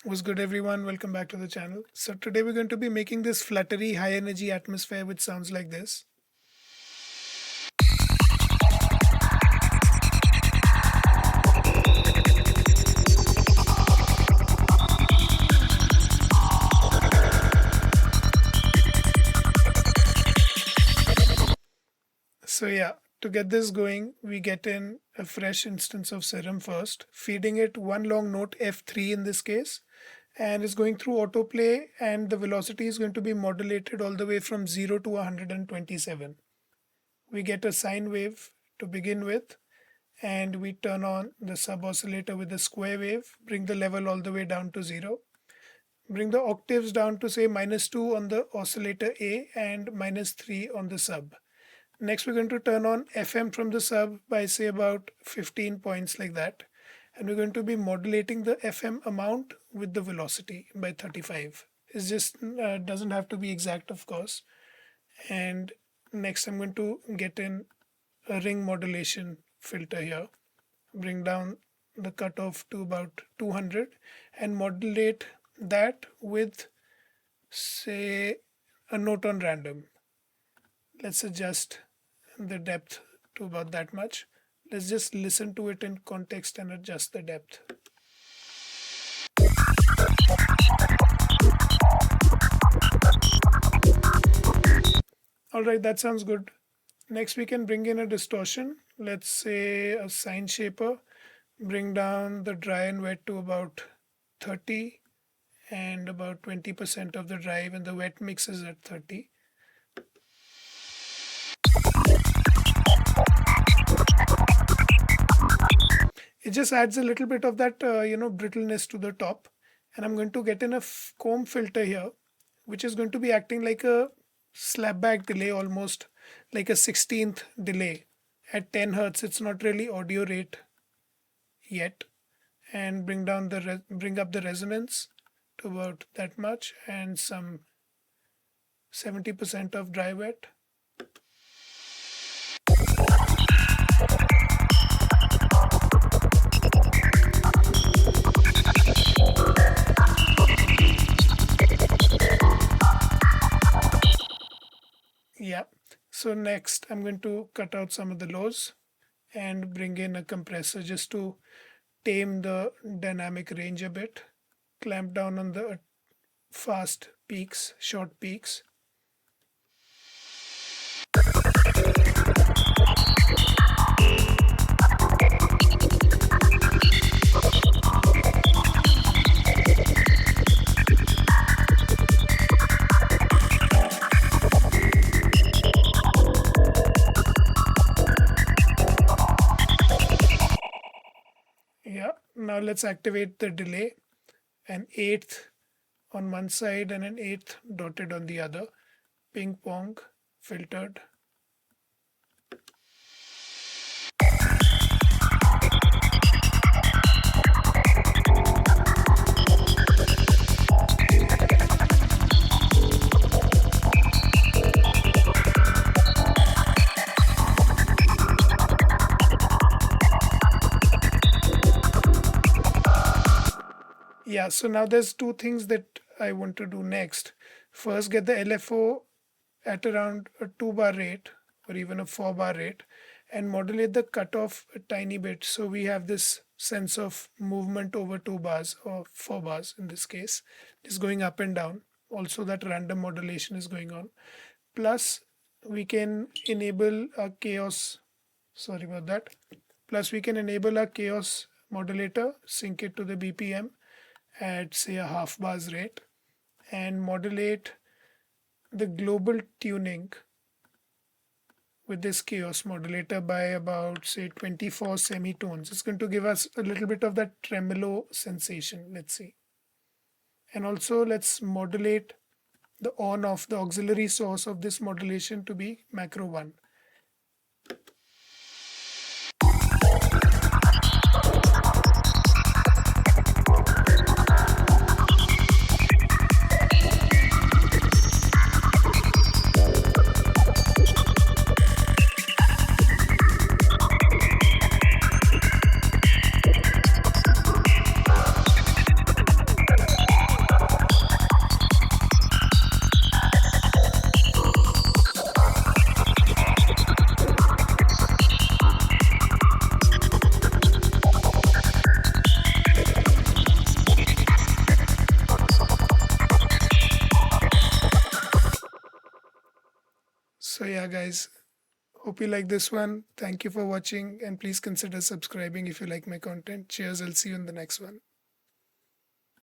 What's good, everyone? Welcome back to the channel. So today we're going to be making this fluttery high energy atmosphere which sounds like this. So yeah, to get this going, we get in a fresh instance of Serum first, feeding it one long note F3 in this case, and it's going through autoplay, and the velocity is going to be modulated all the way from 0 to 127. We get a sine wave to begin with, and we turn on the sub oscillator with a square wave, bring the level all the way down to 0, bring the octaves down to say -2 on the oscillator A and -3 on the sub. Next, we're going to turn on FM from the sub by say about 15 points like that. And we're going to be modulating the FM amount with the velocity by 35. It just doesn't have to be exact, of course. And next, I'm going to get in a ring modulation filter here. Bring down the cutoff to about 200 and modulate that with, say, a note on random. Let's adjust the depth to about that much. Let's just listen to it in context and adjust the depth. Alright, that sounds good. Next, we can bring in a distortion. Let's say a sine shaper. Bring down the dry and wet to about 30 and about 20% of the dry and the wet mix is at 30. It just adds a little bit of that brittleness to the top, and I'm going to get in a comb filter here which is going to be acting like a slapback delay, almost like a 16th delay at 10 hertz. It's not really audio rate yet, and bring up the resonance to about that much and some 70% of dry wet. Yeah, so next I'm going to cut out some of the lows and bring in a compressor just to tame the dynamic range a bit. Clamp down on the fast peaks, short peaks. Yeah, now let's activate the delay. An eighth on one side and an eighth dotted on the other. Ping pong filtered. Yeah, so now there's two things that I want to do next. First, get the LFO at around a 2 bar rate or even a 4 bar rate and modulate the cutoff a tiny bit so we have this sense of movement over 2 bars or 4 bars in this case. It's going up and down. Also, that random modulation is going on. Plus, we can enable a chaos. Sorry about that. Plus, we can enable a chaos modulator, sync it to the BPM at say a half bars rate and modulate the global tuning with this chaos modulator by about say 24 semitones. It's going to give us a little bit of that tremolo sensation. Let's see. And also let's modulate the on off, the auxiliary source of this modulation to be macro 1. So yeah, guys, hope you like this one. Thank you for watching, and please consider subscribing if you like my content. Cheers, I'll see you in the next one.